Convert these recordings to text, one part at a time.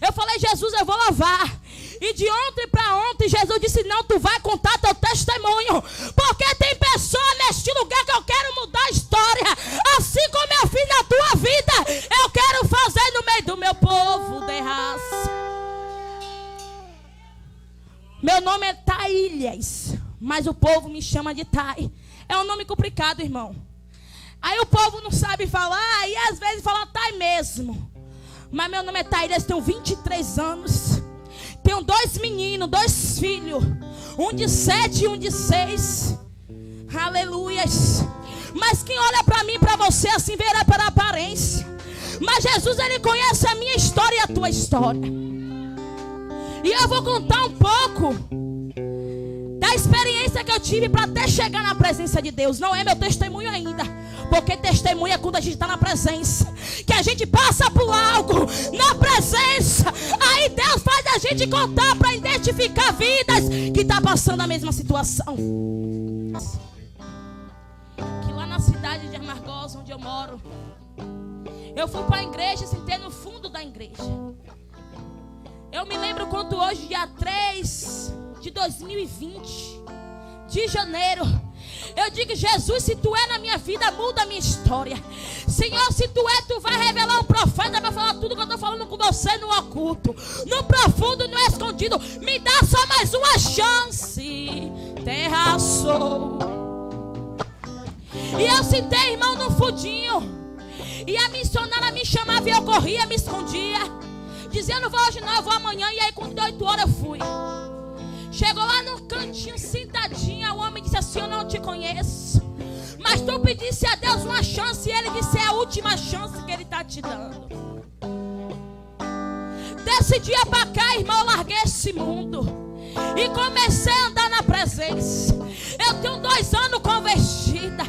Eu falei, Jesus, eu vou louvar. E de ontem para ontem, Jesus disse, não, tu vai contar teu testemunho. Porque tem pessoa neste lugar que eu quero mudar a história. Assim como eu fiz na tua vida, eu quero fazer no meio do meu povo de raça. Meu nome é Taílias, mas o povo me chama de Tai. É um nome complicado, irmão. Aí o povo não sabe falar e às vezes fala Tai mesmo. Mas meu nome é Taílias, tenho 23 anos. Tenho 2 meninos, 2 filhos. Um de 7 e um de 6. Aleluias. Mas quem olha para mim e para você assim verá pela aparência. Mas Jesus, ele conhece a minha história e a tua história. E eu vou contar um pouco da experiência que eu tive para até chegar na presença de Deus. Não é meu testemunho ainda, porque testemunho é quando a gente está na presença, que a gente passa por algo na presença. Aí Deus faz a gente contar para identificar vidas que estão passando a mesma situação. Que lá na cidade de Amargosa, onde eu moro, eu fui para a igreja e sentei no fundo da igreja. Eu me lembro quando hoje, dia 3 de 2020, de janeiro, eu digo, Jesus, se tu é na minha vida, muda a minha história. Senhor, se tu é, tu vai revelar um profeta, vai falar tudo que eu estou falando com você no oculto, no profundo, no escondido. Me dá só mais uma chance, terra sou. E eu sentei, irmão, no fundinho. E a missionária me chamava e eu corria, me escondia, dizendo, não vou hoje não, eu vou amanhã. E aí quando deu 8 horas eu fui. Chegou lá no cantinho, sentadinha, o homem disse assim, eu não te conheço, mas tu pedisse a Deus uma chance, e ele disse, é a última chance que ele está te dando. Desse dia para cá, irmão, eu larguei esse mundo e comecei a andar na presença. Eu tenho 2 anos convertida.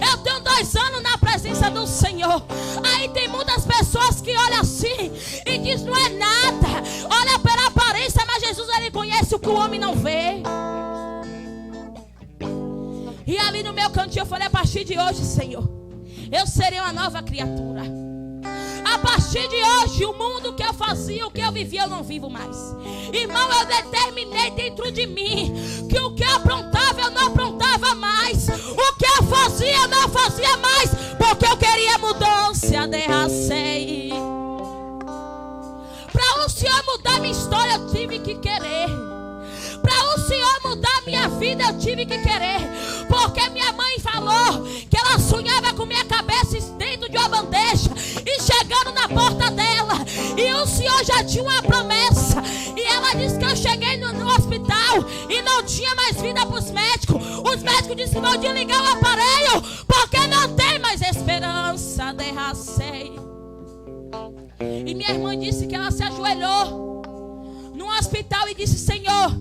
Eu tenho 2 anos na presença do Senhor. Aí tem muitas pessoas que olham assim e dizem, não é nada. Olha pela aparência, mas Jesus, ele conhece o que o homem não vê. E ali no meu cantinho eu falei, a partir de hoje, Senhor, eu serei uma nova criatura. A partir de hoje, o mundo que eu fazia, o que eu vivia, eu não vivo mais. Irmão, eu determinei dentro de mim que o que eu aprontava, eu não aprontava mais. O que eu fazia, eu não fazia mais, porque eu queria mudança, derracei. Para o Senhor mudar minha história, eu tive que querer. Para o Senhor mudar minha vida, eu tive que querer. Porque minha mãe falou que ela sonhava com minha cabeça dentro de uma bandeja e chegando na porta dela. E o Senhor já tinha uma promessa. E ela disse que eu cheguei no hospital e não tinha mais vida para os médicos. Os médicos disseram que vão desligar o aparelho, porque não tem mais esperança, derracei. E minha irmã disse que ela se ajoelhou no hospital e disse, Senhor,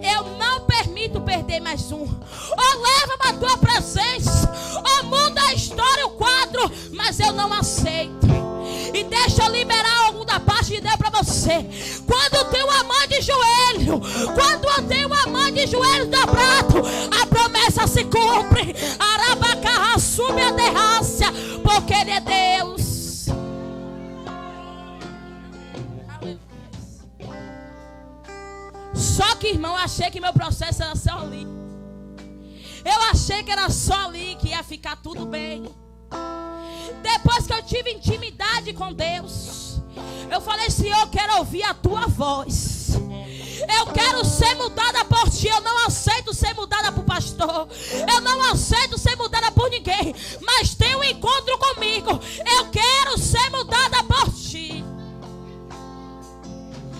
eu não permito perder mais um. Ou leva-me a tua presença, ou muda a história, o quadro, mas eu não aceito. E deixa eu liberar algo da parte de Deus para você. Quando tem uma mãe de joelho, quando eu tenho uma mãe de joelho dobrado, a promessa se cumpre. Arabacarra, assume a derrácia, porque ele é Deus. Só que, irmão, eu achei que meu processo era só ali. Eu achei que era só ali que ia ficar tudo bem. Depois que eu tive intimidade com Deus, eu falei, Senhor, eu quero ouvir a tua voz. Eu quero ser mudada por ti. Eu não aceito ser mudada por pastor. Eu não aceito ser mudada por ninguém. Mas tem um encontro comigo. Eu quero ser mudada por ti.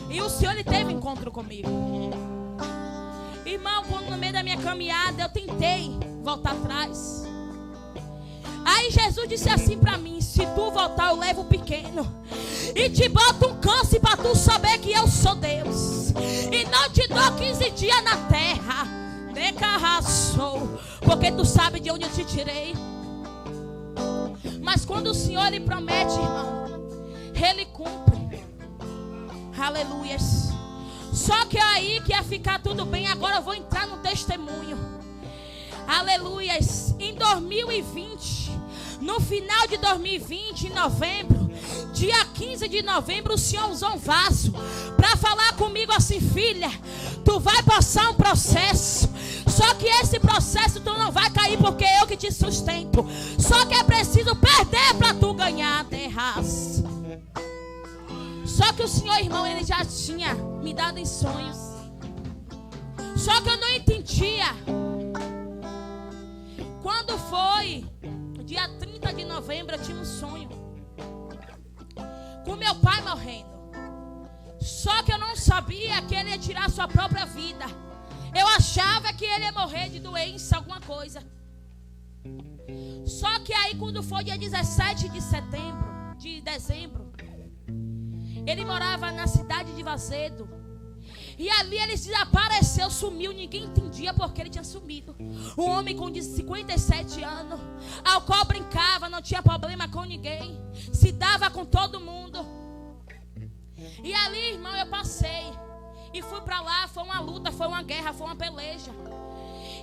E o Senhor, ele teve encontro comigo. Irmão, quando no meio da minha caminhada eu tentei voltar atrás, aí Jesus disse assim pra mim, se tu voltar eu levo o pequeno e te boto um câncer pra tu saber que eu sou Deus. E não te dou 15 dias na terra, decarraçou, porque tu sabe de onde eu te tirei. Mas quando o Senhor, ele promete, irmão, ele cumpre. Aleluias. Só que aí que ia ficar tudo bem. Agora eu vou entrar no testemunho. Aleluias. Em 2020, no final de 2020, em novembro, dia 15 de novembro, o Senhor usou um vaso para falar comigo assim: filha, tu vai passar um processo. Só que esse processo tu não vai cair, porque eu que te sustento. Só que é preciso perder para tu ganhar, terras. Só que o Senhor, irmão, ele já tinha me dado em sonhos. Só que eu não entendia. Quando foi dia 30 de novembro, eu tinha um sonho com meu pai morrendo. Só que eu não sabia que ele ia tirar sua própria vida. Eu achava que ele ia morrer de doença, alguma coisa. Só que aí quando foi dia 17 de dezembro, ele morava na cidade de Vazedo. E ali ele desapareceu, sumiu, ninguém entendia porque ele tinha sumido. Um homem com 57 anos, ao qual brincava, não tinha problema com ninguém, se dava com todo mundo. E ali, irmão, eu passei e fui para lá. Foi uma luta, foi uma guerra, foi uma peleja.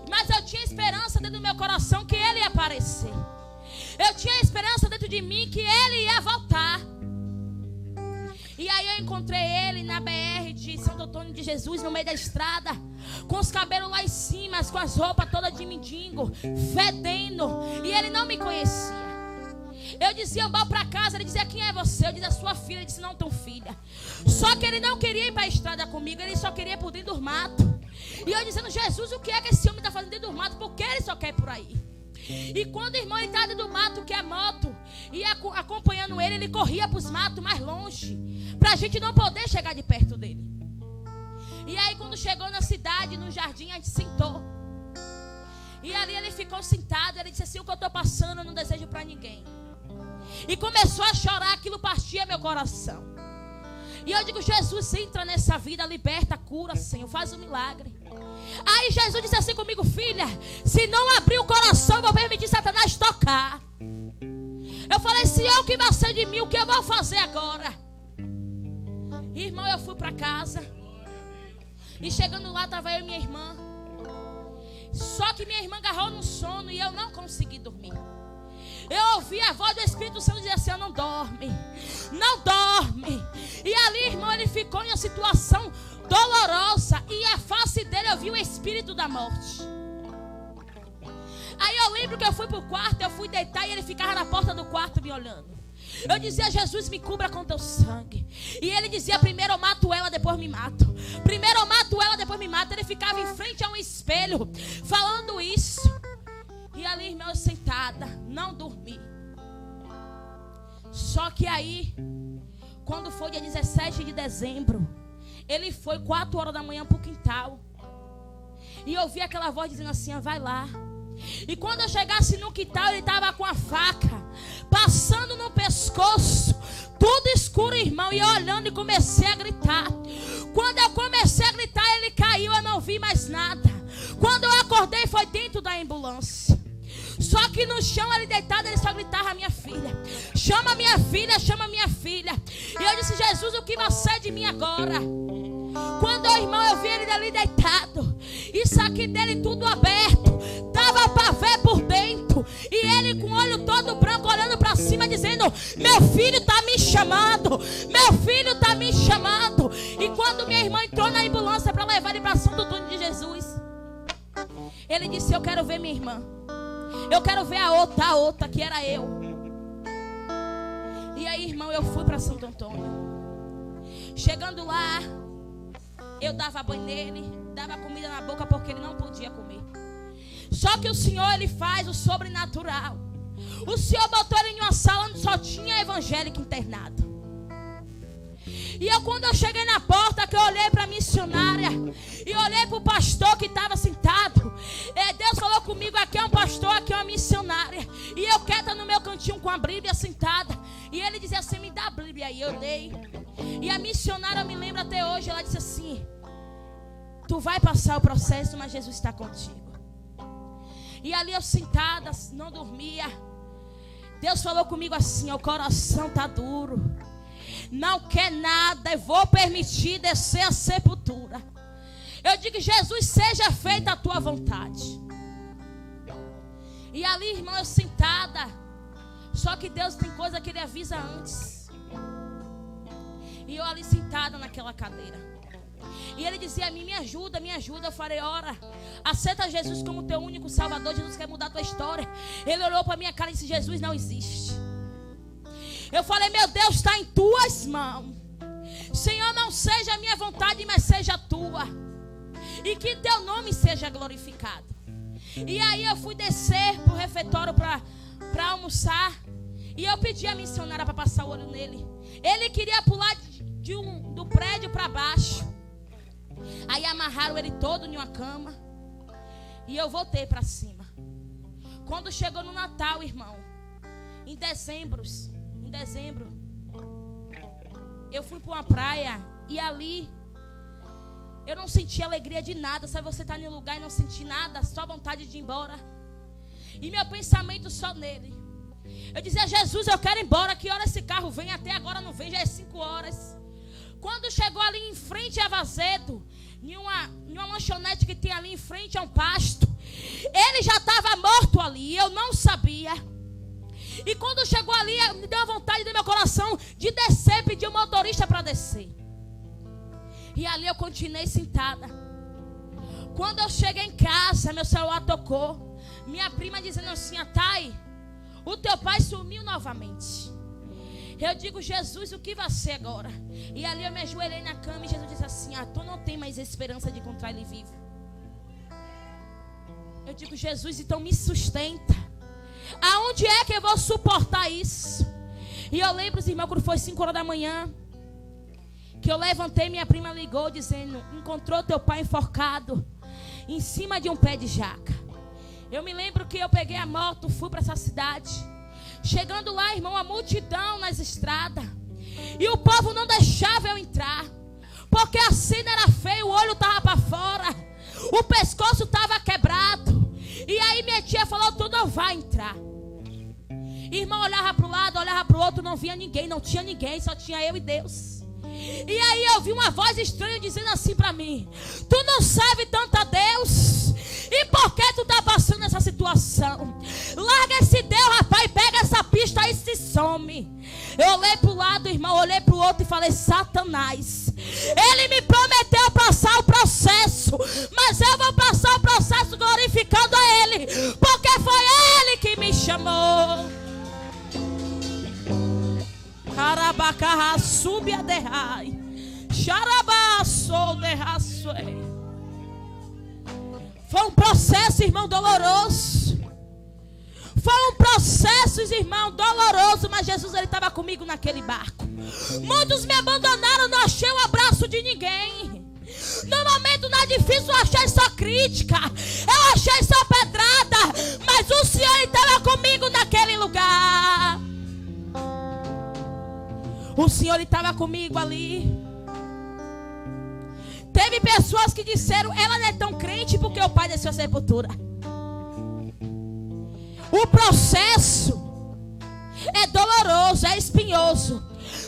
Mas eu tinha esperança dentro do meu coração que ele ia aparecer. Eu tinha esperança dentro de mim que ele ia voltar. E aí eu encontrei ele na BR de Santo Antônio de Jesus, no meio da estrada, com os cabelos lá em cima, com as roupas todas de mendigo, fedendo. E ele não me conhecia. Eu dizia: eu vou para casa. Ele dizia: quem é você? Eu dizia: sua filha. Ele disse: não tenho filha. Só que ele não queria ir para a estrada comigo, ele só queria ir por dentro do mato. E eu dizendo: Jesus, o que é que esse homem está fazendo dentro do mato? Por que ele só quer ir por aí? E quando o irmão está dentro do mato, que a moto ia acompanhando ele, ele corria para os matos mais longe, para a gente não poder chegar de perto dele. E aí quando chegou na cidade, no jardim, a gente sentou. E ali ele ficou sentado. Ele disse assim: o que eu estou passando eu não desejo para ninguém. E começou a chorar. Aquilo partia meu coração. E eu digo: Jesus, entra nessa vida, liberta, cura, Senhor, faz um milagre. Aí Jesus disse assim comigo: filha, se não abrir o coração, eu vou permitir Satanás tocar. Eu falei: se eu que vai ser de mim, o que eu vou fazer agora? Irmão, eu fui para casa. E chegando lá, estava eu e minha irmã. Só que minha irmã agarrou no sono e eu não consegui dormir. Eu ouvi a voz do Espírito Santo dizer assim: não dorme, não dorme. E ali, irmão, ele ficou em uma situação dolorosa. E a face dele eu vi o espírito da morte. Aí eu lembro que eu fui pro quarto, eu fui deitar e ele ficava na porta do quarto me olhando. Eu dizia: Jesus, me cubra com teu sangue. E ele dizia: primeiro eu mato ela, depois me mato. Primeiro eu mato ela, depois me mato. Ele ficava em frente a um espelho falando isso. E ali, irmão, eu sentada, não dormi. Só que aí, quando foi dia 17 de dezembro, ele foi 4 horas da manhã pro quintal. E eu ouvi aquela voz dizendo assim: vai lá. E quando eu chegasse no quintal, ele estava com a faca passando no pescoço, tudo escuro, irmão. E eu olhando e comecei a gritar. Quando eu comecei a gritar, ele caiu, eu não vi mais nada. Quando eu acordei, foi dentro da ambulância. Só que no chão, ele deitado, ele só gritava: minha filha, chama minha filha, chama minha filha. E eu disse: Jesus, o que vai ser de mim agora? Quando, irmão, eu vi ele ali deitado, isso aqui dele tudo aberto, dava para ver por dentro. E ele com o olho todo branco, olhando para cima, dizendo: meu filho está me chamando, meu filho está me chamando. E quando minha irmã entrou na ambulância para levar ele para Santo Antônio de Jesus, ele disse: eu quero ver minha irmã, eu quero ver a outra que era eu. E aí, irmão, eu fui para Santo Antônio. Chegando lá, eu dava banho nele, dava comida na boca, porque ele não podia comer. Só que o Senhor, ele faz o sobrenatural. O Senhor botou ele em uma sala onde só tinha evangélico internado. E quando eu cheguei na porta, que eu olhei para a missionária e olhei para o pastor que estava sentado, Deus falou comigo: aqui é um pastor, aqui é uma missionária. E eu quieta no meu cantinho com a Bíblia sentada. E ele dizia assim: me dá a Bíblia. E eu dei. E a missionária, eu me lembro até hoje, ela disse assim: tu vai passar o processo, mas Jesus está contigo. E ali eu sentada, não dormia. Deus falou comigo assim: o coração está duro, não quer nada, eu vou permitir descer a sepultura. Eu digo: Jesus, seja feita a tua vontade. E ali, irmão, eu sentada. Só que Deus tem coisa que ele avisa antes. E eu ali sentada naquela cadeira. E ele dizia a mim, me ajuda, me ajuda. Eu falei, ora, aceita Jesus como teu único salvador. Jesus quer mudar a tua história. Ele olhou para minha cara e disse, Jesus não existe. Eu falei, meu Deus, está em tuas mãos. Senhor, não seja a minha vontade, mas seja a tua. E que teu nome seja glorificado. E aí eu fui descer para o refeitório para almoçar. E eu pedi a missionária para passar o olho nele. Ele queria pular do prédio para baixo. Aí amarraram ele todo em uma cama. E eu voltei para cima. Quando chegou no Natal, irmão, em dezembro, eu fui para uma praia. E ali eu não senti alegria de nada. Sabe, você está em um lugar e não senti nada, só vontade de ir embora. E meu pensamento só nele. Eu dizia, Jesus, eu quero ir embora. Que hora esse carro vem? Até agora não vem, já é 5 horas. Quando chegou ali em frente a Vazedo, em uma lanchonete que tem ali em frente a um pasto, ele já estava morto ali, eu não sabia. E quando chegou ali, me deu a vontade do meu coração de descer, pedir o motorista para descer. E ali eu continuei sentada. Quando eu cheguei em casa, meu celular tocou. Minha prima dizendo assim, Thay, o teu pai sumiu novamente. Eu digo, Jesus, o que vai ser agora? E ali eu me ajoelhei na cama e Jesus disse assim, tu não tem mais esperança de encontrar ele vivo. Eu digo, Jesus, então me sustenta. Aonde é que eu vou suportar isso? E eu lembro, irmão, quando foi 5 horas da manhã, que eu levantei, minha prima ligou dizendo, encontrou teu pai enforcado em cima de um pé de jaca. Eu me lembro que eu peguei a moto, fui para essa cidade. Chegando lá, irmão, a multidão nas estradas. E o povo não deixava eu entrar. Porque a cena era feia, o olho estava para fora. O pescoço estava quebrado. E aí minha tia falou, tu não vai entrar. Irmão, olhava para o lado, olhava para o outro, não via ninguém, não tinha ninguém, só tinha eu e Deus. E aí eu vi uma voz estranha dizendo assim para mim, tu não serve tanto a Deus? E por que tu tá passando essa situação? Larga esse Deus, rapaz, pega essa pista e se some. Eu olhei para o lado, irmão, olhei para o outro e falei, Satanás, ele me prometeu passar o processo, mas eu vou passar o processo glorificando a ele, porque foi ele que me chamou. Carabacarra, subi a derrai. Xarabaçou, derraçoei. Foi um processo, irmão, doloroso. Foi um processo, irmão, doloroso. Mas Jesus, ele estava comigo naquele barco. Muitos me abandonaram, não achei o abraço de ninguém. No momento não é difícil, eu achei só crítica. Eu achei só pedrada. Mas o Senhor estava comigo naquele lugar. O Senhor estava comigo ali. Teve pessoas que disseram, ela não é tão crente porque o pai desceu à sepultura. O processo é doloroso, é espinhoso.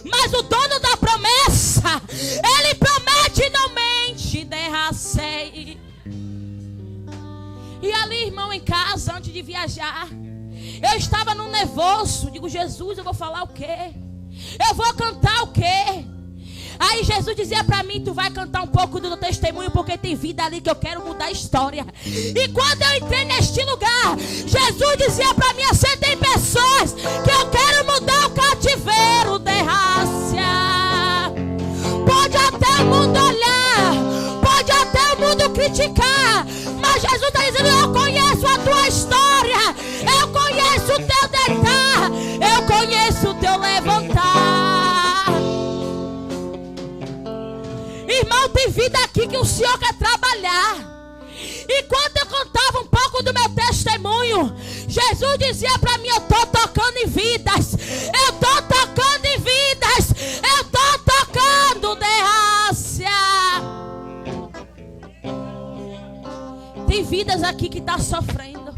Mas o dono da promessa, ele promete e não mente. Derracei. E ali, irmão, em casa, antes de viajar, eu estava num nervoso. Digo, Jesus, eu vou falar o quê? Eu vou cantar o quê? Aí Jesus dizia para mim, tu vai cantar um pouco do teu testemunho, porque tem vida ali que eu quero mudar a história. E quando eu entrei neste lugar, Jesus dizia para mim assim, tem pessoas que eu quero mudar o cativeiro, derrácia. Pode até o mundo olhar, pode até o mundo criticar, mas Jesus está dizendo, eu conheço a tua história, eu conheço o teu deitar, eu conheço o teu levantar. Irmão, tem vida aqui que o Senhor quer trabalhar. E quando eu contava um pouco do meu testemunho, Jesus dizia para mim, eu estou tocando em vidas. Eu estou tocando em vidas. Eu estou tocando, derrácia. Tem vidas aqui que estão sofrendo.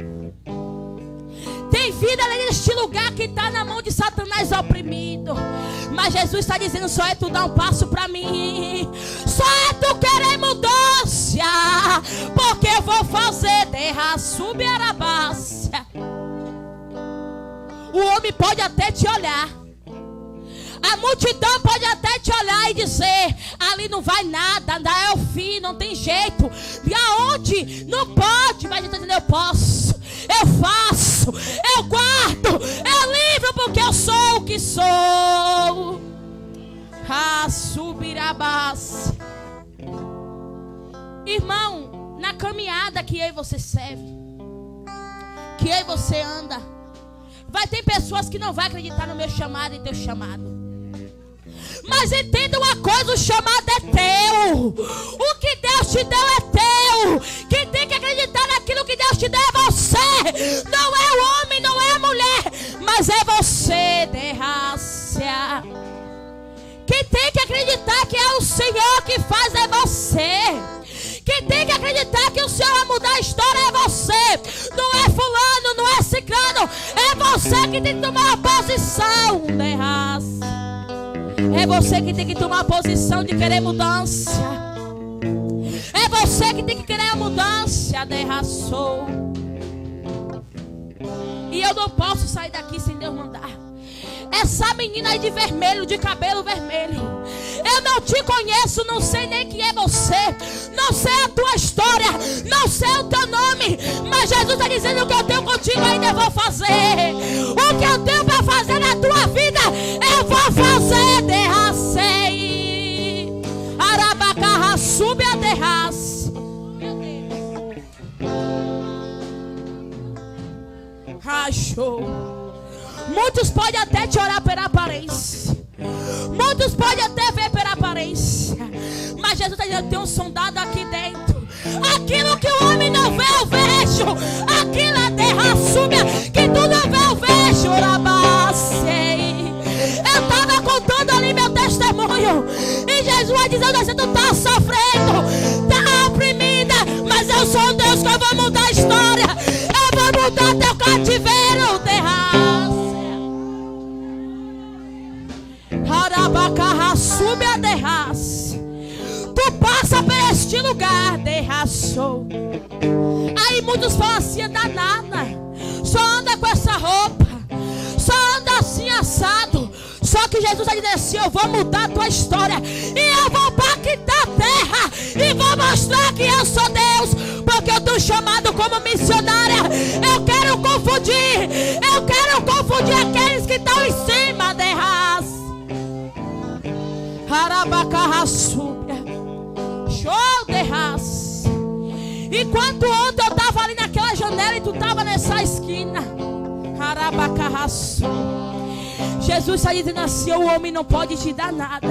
Tem vida neste lugar que está na mão de Satanás oprimido. Mas Jesus está dizendo, só é tu dar um passo para mim. Só é tu querer mudança. Porque eu vou fazer terra subir arabácia. O homem pode até te olhar. A multidão pode até te olhar e dizer: ali não vai nada, ainda é o fim, não tem jeito. E aonde? Não pode. Mas então eu posso, eu faço, eu guardo, eu livro, porque eu sou o que sou. Subirabás. Irmão, na caminhada que eu e você serve, que eu e você anda, vai ter pessoas que não vão acreditar no meu chamado e teu chamado. Mas entenda uma coisa: o chamado é teu. O que Deus te deu é teu. Quem tem que acreditar naquilo que Deus te deu é você. Não é o homem, não é a mulher, mas é você, derrácia. Quem tem que acreditar que é o Senhor que faz é você. Quem tem que acreditar que o Senhor vai mudar a história é você. Não é fulano, não é ciclano. É você que tem que tomar a posição, derrácia. É você que tem que tomar a posição de querer mudança. É você que tem que querer a mudança, derraçou. E eu não posso sair daqui sem Deus mandar. Essa menina aí de vermelho, de cabelo vermelho, eu não te conheço, não sei nem quem é você, não sei a tua história, não sei o teu nome, mas Jesus está dizendo: o que eu tenho contigo ainda eu vou fazer. O que eu tenho para fazer na tua vida eu vou fazer, derracei. Arabacarra, sube a derraça. Meu Deus. Rachou. Muitos podem até te orar pela aparência, muitos podem até ver pela aparência, mas Jesus está dizendo: tem um soldado aqui dentro. Aquilo que o homem não vê eu vejo. Aquilo é terra súbia que tu não vê eu vejo. Eu estava contando ali meu testemunho e Jesus vai dizendo assim: tu está sofrendo, está oprimida, mas eu sou um Deus que eu vou mudar a história. Eu vou mudar teu cativeiro, terra. Sube a derraça. Tu passa por este lugar, derraçou. Aí muitos falam assim: é danada, só anda com essa roupa, só anda assim assado. Só que Jesus está dizendo assim: eu vou mudar a tua história, e eu vou impactar a terra, e vou mostrar que eu sou Deus, porque eu estou chamado como missionária. Eu quero confundir aqueles que estão em cima, derraça. Harabacarra súbia. Show de raça. Enquanto ontem eu estava ali naquela janela e tu estava nessa esquina. Harabacarra súbia. Jesus está dizendo assim: o homem não pode te dar nada.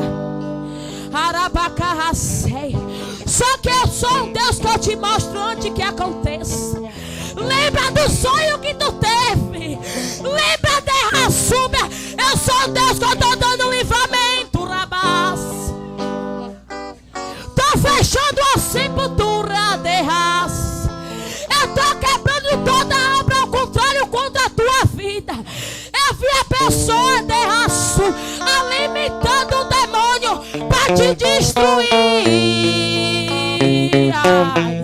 Harabacarra sei. Só que eu sou um Deus que eu te mostro antes que aconteça. Lembra do sonho que tu teve. Lembra da súbia. Eu sou um Deus que eu estou dando livramento. Tô fechando a sepultura de raça. Eu tô quebrando toda a obra ao contrário contra a tua vida. Eu vi a pessoa de raça alimentando o demônio para te destruir. Ai.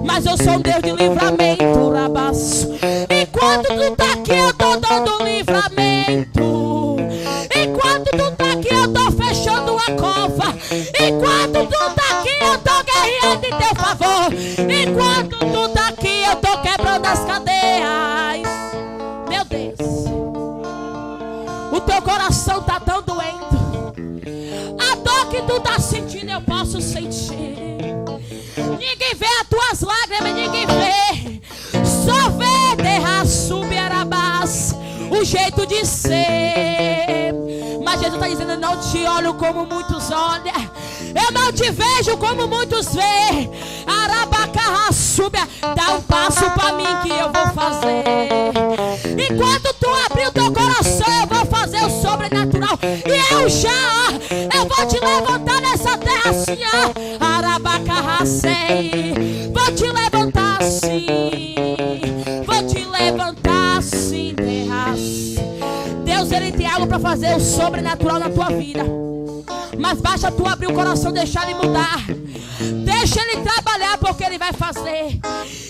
Mas eu sou um Deus de livramento, rabaço. Enquanto tu tá aqui eu tô dando livramento. Enquanto tu tá aqui eu tô fechando a cova. Enquanto tu tá aqui eu tô guerreando em teu favor. Enquanto tu tá aqui eu tô quebrando as cadeias. Meu Deus, o teu coração tá tão doendo. A dor que tu tá sentindo eu posso sentir. Ninguém vê as tuas lágrimas, ninguém vê. Só vê derraçubiarabás, o jeito de ser. Mas Jesus está dizendo: eu não te olho como muitos olham, eu não te vejo como muitos vê. Arabacarraçúbia, dá um passo para mim que eu vou fazer. Enquanto tu abrir o teu coração eu vou fazer o sobrenatural. E eu vou te levantar nessa terra assim, Arabacarracei. Vou te levantar assim, vou te levantar assim, terra. Deus, Ele tem algo para fazer o sobrenatural na tua vida. Mas basta tu abrir o coração, deixar Ele mudar. Deixa Ele trabalhar, porque Ele vai fazer.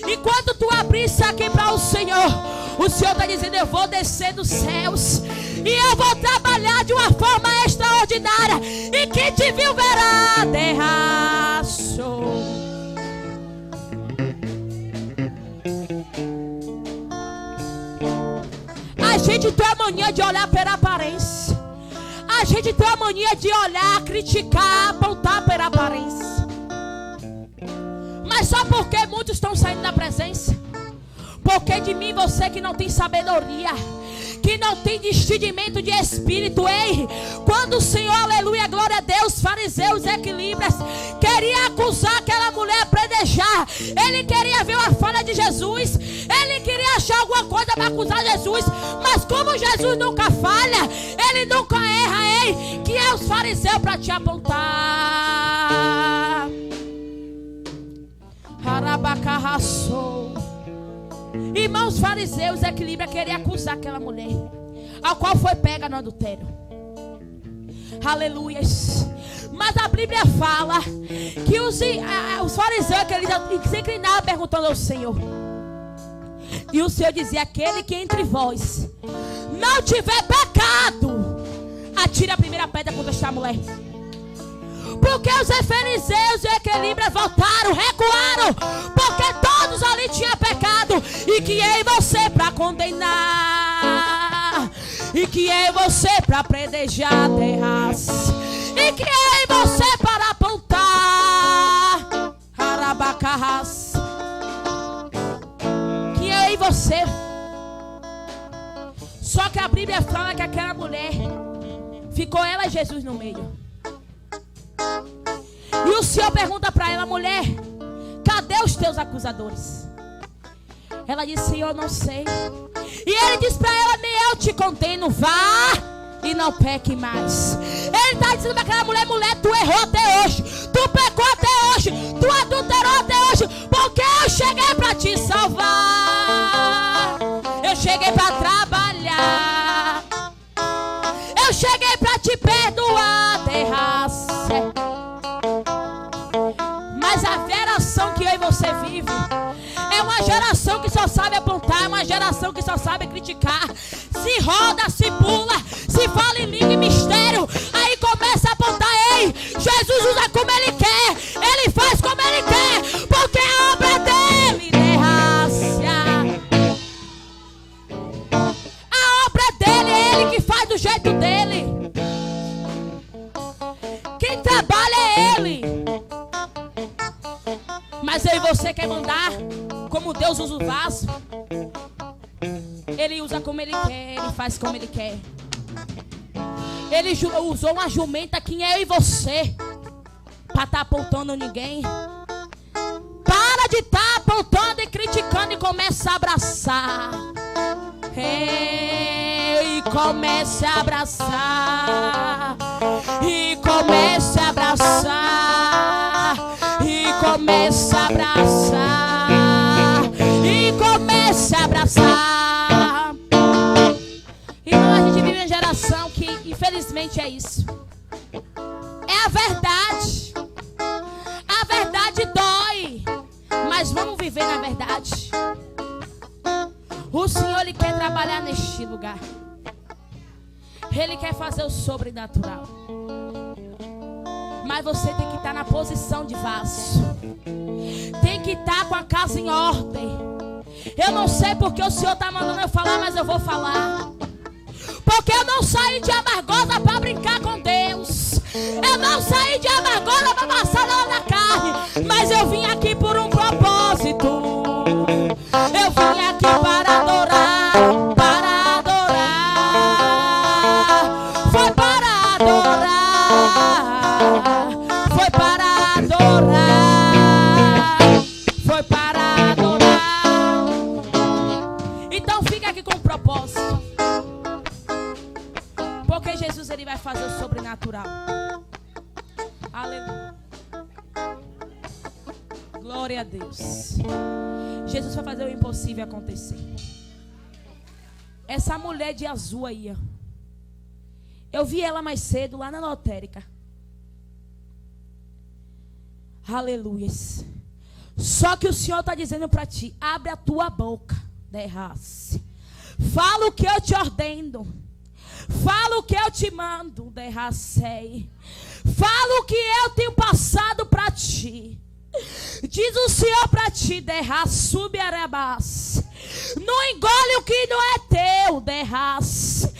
Enquanto tu abrir isso aqui para o Senhor está dizendo: eu vou descer dos céus e eu vou trabalhar de uma forma extraordinária. E quem te viu verá. Derraçou. A gente tem a mania de olhar pela aparência. A gente tem a mania de olhar, criticar, apontar pela aparência. Mas só porque muitos estão saindo da presença. Porque de mim você que não tem sabedoria, que não tem discernimento de espírito. Ei, quando o Senhor, aleluia, glória a Deus, fariseus, equilíbrios, queria acusar aquela mulher, apedrejar, ele queria ver uma falha de Jesus, ele queria achar alguma coisa para acusar Jesus. Mas como Jesus nunca falha, ele nunca erra. Ei, que é os fariseus para te apontar. Arabacarraçou. Irmãos, fariseus, equilíbrio, queria acusar aquela mulher, a qual foi pega no adultério. Aleluias. Mas a Bíblia fala que os fariseus se inclinavam perguntando ao Senhor. E o Senhor dizia: aquele que entre vós não tiver pecado, atire a primeira pedra contra esta mulher. Porque os fariseus e equilíbrios voltaram, recuaram, porque todos ali tinham pecado. E que é em você para condenar, e que é em você para apedrejar terras, e que é em você para apontar arabacarras, que é em você. Só que a Bíblia fala que aquela mulher ficou ela e Jesus no meio. E o Senhor pergunta para ela: mulher, cadê os teus acusadores? Ela disse: Senhor, não sei. E ele diz para ela: nem eu te condeno, vá e não peque mais. Ele está dizendo para aquela mulher: mulher, tu errou até hoje, tu pecou até hoje, tu adulterou até hoje, porque eu cheguei para te salvar, eu cheguei para trabalhar, eu cheguei para te perdoar, terraça. Mas a geração que eu e você vive é uma geração que só sabe apontar, é uma geração que só sabe criticar. Se roda, se pula, se fala em língua e mistério, aí começa a apontar. Ei, Jesus usa como Ele quer, Ele faz como Ele quer, porque a obra dele derraça. A obra dele é Ele que faz do jeito dele. Quem trabalha é Ele. Mas eu e você quer mandar como Deus usa o vaso. Ele usa como Ele quer, Ele faz como Ele quer. Ele usou uma jumenta que é eu e você para estar apontando ninguém. Para de estar apontando e criticando e começa a abraçar. E comece a abraçar. E comece a abraçar. E comece a abraçar. E comece a abraçar. Irmão, a gente vive uma geração que infelizmente é isso. É a verdade. A verdade dói, mas vamos viver na verdade. O Senhor, Ele quer trabalhar neste lugar. Ele quer fazer o sobrenatural. Mas você tem que estar na posição de vaso. Tem que estar com a casa em ordem. Eu não sei porque o Senhor está mandando eu falar, mas eu vou falar. Porque eu não saí de Amargosa para brincar com Deus. Eu não saí de Amargosa para passar na carne. Mas eu vim aqui por um propósito. Eu vim aqui para adorar. Para adorar. Foi para adorar. Foi para adorar. Foi para adorar. Então fica aqui com um propósito. Porque Jesus, Ele vai fazer o sobrenatural. Aleluia. Glória a Deus. Jesus vai fazer o impossível acontecer. Essa mulher de azul aí, ó. Eu vi ela mais cedo lá na lotérica. Aleluia. Só que o Senhor está dizendo para ti: abre a tua boca, derrace. Fala o que eu te ordeno. Fala o que eu te mando, derracei. Fala o que eu tenho passado para ti. Diz o Senhor para ti, derraçube arabás. Não engole o que não é teu, derrace.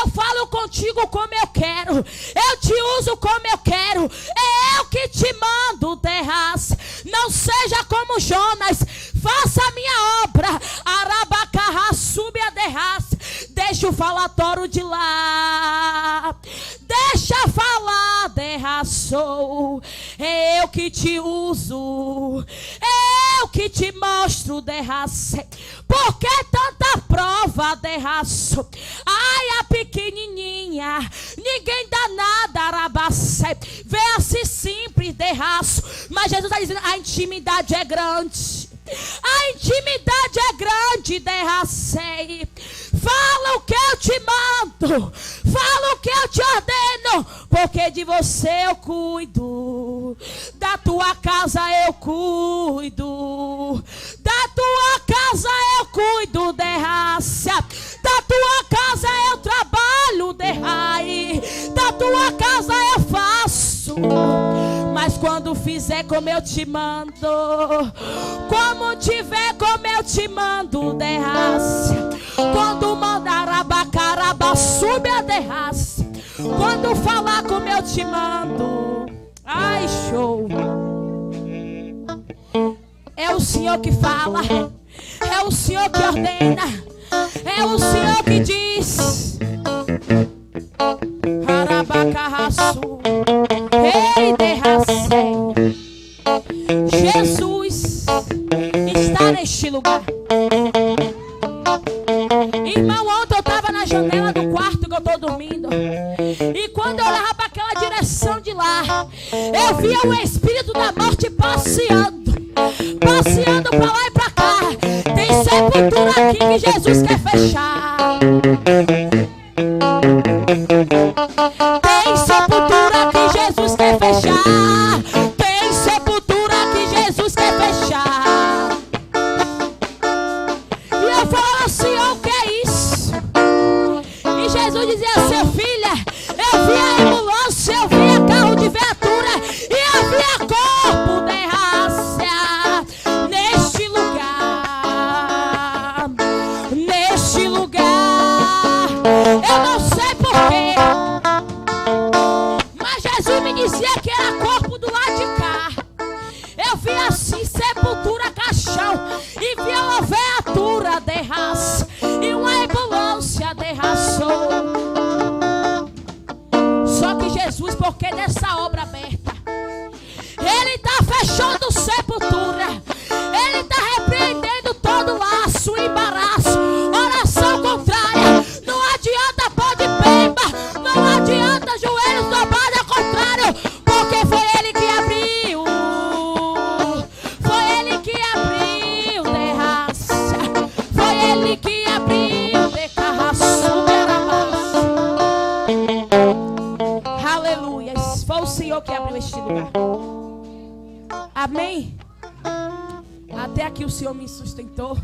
Eu falo contigo como eu quero. Eu te uso como eu quero. É eu que te mando, derrace. Não seja como Jonas. Faça a minha obra. Arabacarra, sube a derrace. Deixa o falatório de lá. Deixa falar, derraçou. É eu que te uso. É eu que te mostro, derrace. Por que tanta prova, derraço? Ai, a pequenininha, ninguém dá nada, arabacé. Vê assim simples, derraço. Mas Jesus está dizendo, a intimidade é grande. A intimidade é grande, derracei. Fala o que eu te mando. Fala o que eu te ordeno. Porque de você eu cuido. Da tua casa eu cuido. Da tua casa eu cuido, derraça. Da tua casa eu trabalho, derrai. Da tua casa eu faço. Mas quando fizer como eu te mando, como tiver como eu te mando, derrace. Quando mandar abacaraba, sube a derrace. Quando falar como eu te mando, ai, show. É o Senhor que fala. É o Senhor que ordena. É o Senhor que diz. Arabacarraçu. Ei, derracei. Jesus está neste lugar. Irmão, ontem eu estava na janela do quarto que eu estou dormindo. E quando eu olhava para aquela direção de lá, eu via o espírito da morte passeando. Passeando para lá e para cá. Tem sepultura aqui que Jesus quer fechar. Tem sepultura que Jesus quer fechar. Tem sepultura que Jesus quer fechar. E eu falava assim, o que é isso? E Jesus dizia assim, filha, eu vi a ambulância, eu vi a carro de viatura e eu vi a corpo de raça neste lugar. Neste lugar. Eu não sei porquê, mas Jesus me dizia que era corpo do lado de cá. Eu vi assim, sepultura, caixão, e vi uma viatura de raça, e uma ambulância derraçou. Só que Jesus, porque dessa obra aberta, Ele está fechando sepultura. Ele está repreendendo todo laço, embaraço, oração contrária. Não adianta pó de pemba, não adianta joelhos dobrados, ao contrário, porque foi Ele que abriu. Foi Ele que abriu, derraça. Foi Ele que abriu, decarraço, aleluia. Foi o Senhor que abriu este lugar. Amém? Até aqui o Senhor me sustentou.